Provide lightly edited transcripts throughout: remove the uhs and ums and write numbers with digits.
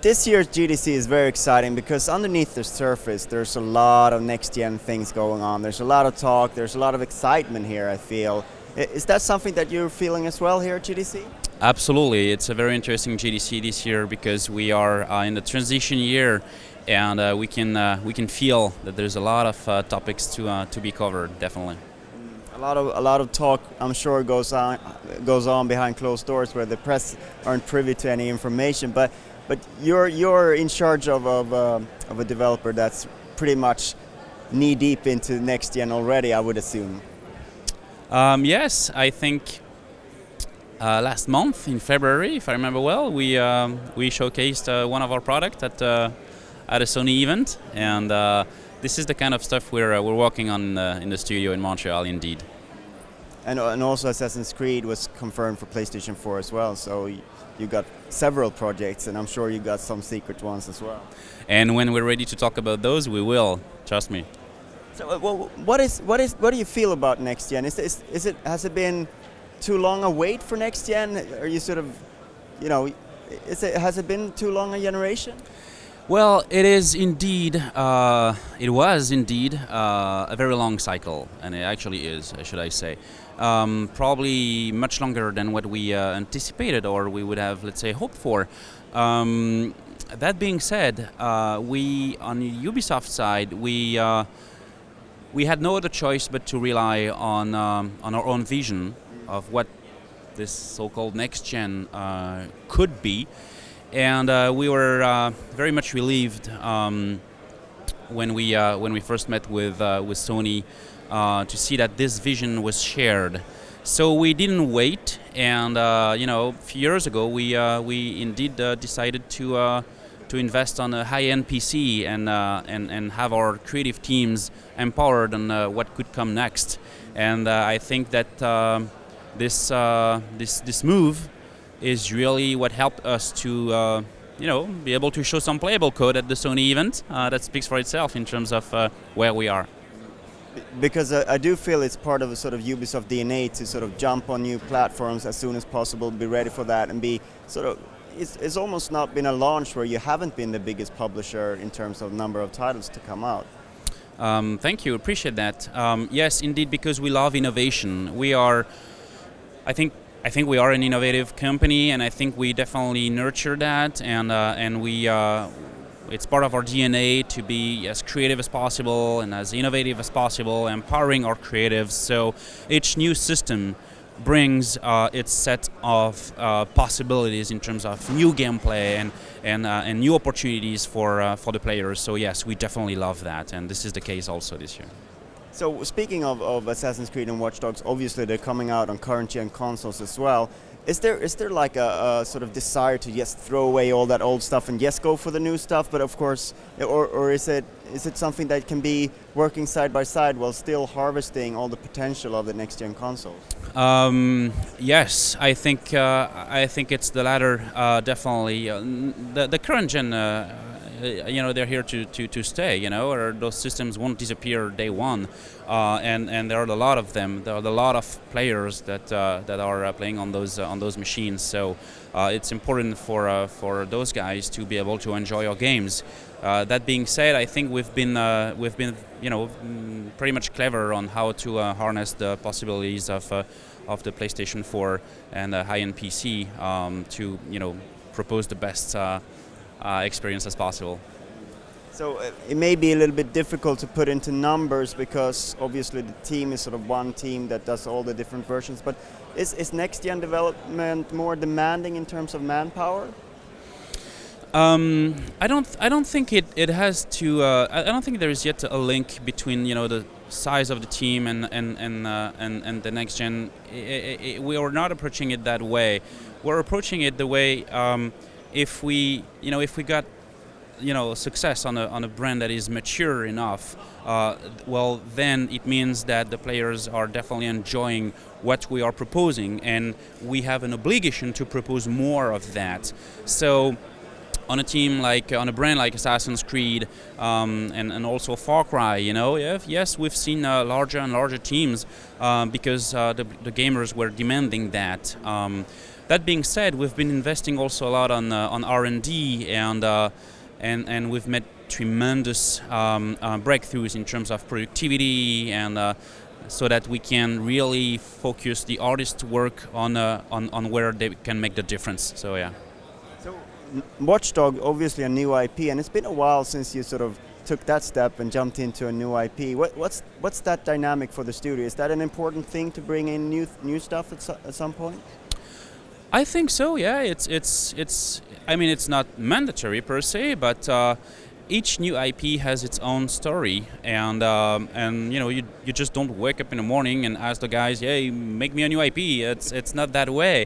This year's GDC is very exciting because underneath the surface there's a lot of next-gen things going on. There's a lot of talk, there's a lot of excitement here, I feel. Is that something that you're feeling as well here at GDC? Absolutely. It's a very interesting GDC this year because we are in the transition year, and we can feel that there's a lot of topics to be covered, definitely. A lot of talk, I'm sure, goes on behind closed doors where the press aren't privy to any information. But you're in charge of a developer that's pretty much knee deep into next gen already, I would assume. Yes, I think last month in February, if I remember well, we showcased one of our products at a Sony event, and this is the kind of stuff we're working on in the studio in Montreal, indeed. And also Assassin's Creed was confirmed for PlayStation 4 as well, so you got several projects, and I'm sure you got some secret ones as well. And when we're ready to talk about those, we will. Trust me. So, what do you feel about next gen? Has it been too long a wait for next gen? Are you sort of, has it been too long a generation? Well, it is indeed. It was indeed a very long cycle, and it actually is, should I say. Probably much longer than what we anticipated or we would have, let's say, hoped for. That being said, we on the Ubisoft side, we had no other choice but to rely on our own vision of what this so-called next gen could be. And we were very much relieved when we first met with Sony to see that this vision was shared. So we didn't wait, and a few years ago we indeed decided to invest on a high-end PC and have our creative teams empowered on what could come next. And I think that this move is really what helped us to be able to show some playable code at the Sony event. That speaks for itself in terms of where we are. Because I do feel it's part of a sort of Ubisoft DNA to sort of jump on new platforms as soon as possible, be ready for that, and be sort of. It's almost not been a launch where you haven't been the biggest publisher in terms of number of titles to come out. Thank you, appreciate that. Yes, indeed, because we love innovation. We are, I think we are an innovative company, and I think we definitely nurture that, and we. It's part of our DNA to be as creative as possible and as innovative as possible, empowering our creatives. So each new system brings its set of possibilities in terms of new gameplay and new opportunities for the players. So yes, we definitely love that, and this is the case also this year. So speaking of Assassin's Creed and Watch Dogs, obviously they're coming out on current gen consoles as well. Is there like a sort of desire to just throw away all that old stuff and just go for the new stuff? But of course, or is it something that can be working side by side while still harvesting all the potential of the next gen consoles? Yes, I think it's the latter. Definitely, the current gen. They're here to stay, or those systems won't disappear day one, and there are a lot of them. There are a lot of players that are playing on those machines. So it's important for those guys to be able to enjoy our games. That being said, I think we've been pretty much clever on how to harness the possibilities of the PlayStation 4 and the high-end PC to propose the best experience as possible. So it may be a little bit difficult to put into numbers because obviously the team is sort of one team that does all the different versions, but is next gen development more demanding in terms of manpower? I don't think it has to. I don't think there is yet a link between the size of the team and the next gen. We are not approaching it that way. We're approaching it the way if we got success on a brand that is mature enough, well then it means that the players are definitely enjoying what we are proposing, and we have an obligation to propose more of that. So on a team like on a brand like Assassin's Creed and also Far Cry, you know, yes, we've seen larger and larger teams because the gamers were demanding that. That being said, we've been investing also a lot on R&D and we've made tremendous breakthroughs in terms of productivity and so that we can really focus the artist's work on where they can make the difference. So yeah. So Watch Dogs, obviously a new IP, and it's been a while since you sort of took that step and jumped into a new IP. What's that dynamic for the studio? Is that an important thing to bring in new stuff at some point? I think so. Yeah, it's. I mean, it's not mandatory per se, but each new IP has its own story, and you know, you just don't wake up in the morning and ask the guys, "Hey, make me a new IP." It's not that way.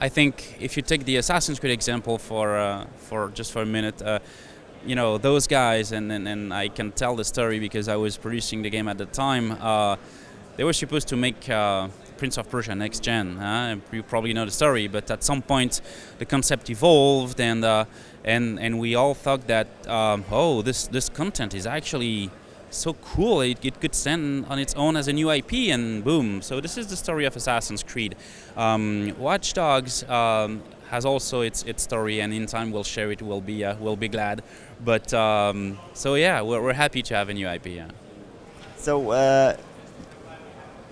I think if you take the Assassin's Creed example for a minute, you know, those guys, and I can tell the story because I was producing the game at the time. They were supposed to make Prince of Persia Next Gen. You probably know the story, but at some point the concept evolved, and we all thought that oh, this content is actually so cool. It could stand on its own as a new IP, and boom. So this is the story of Assassin's Creed. Watch Dogs has also its story, and in time we'll share it. We'll be glad. But so yeah, we're happy to have a new IP. Yeah. So.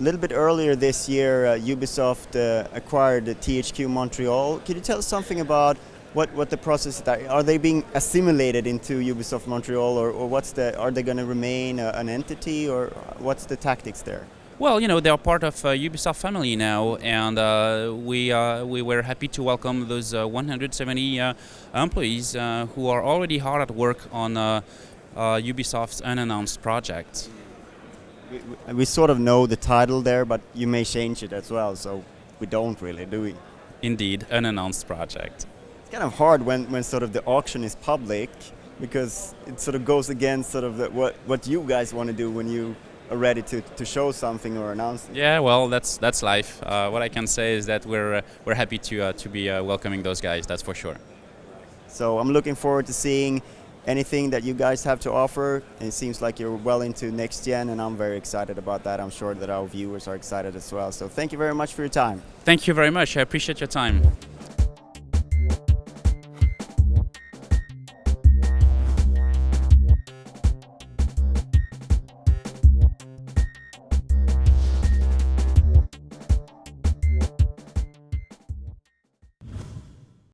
A little bit earlier this year, Ubisoft acquired the THQ Montreal. Can you tell us something about what the process is? Are they being assimilated into Ubisoft Montreal, or are they going to remain an entity, or what's the tactics there? Well, you know, they are part of Ubisoft family now, and we were happy to welcome those 170 employees who are already hard at work on Ubisoft's unannounced project. We sort of know the title there, but you may change it as well, so we don't really, do we? Indeed, unannounced project. It's kind of hard when sort of the auction is public, because it sort of goes against sort of what you guys want to do when you are ready to show something or announce it. Yeah, well, that's life. What I can say is that we're happy to be welcoming those guys, that's for sure. So I'm looking forward to seeing anything that you guys have to offer. It seems like you're well into next gen, and I'm very excited about that. I'm sure that our viewers are excited as well. So thank you very much for your time. Thank you very much. I appreciate your time.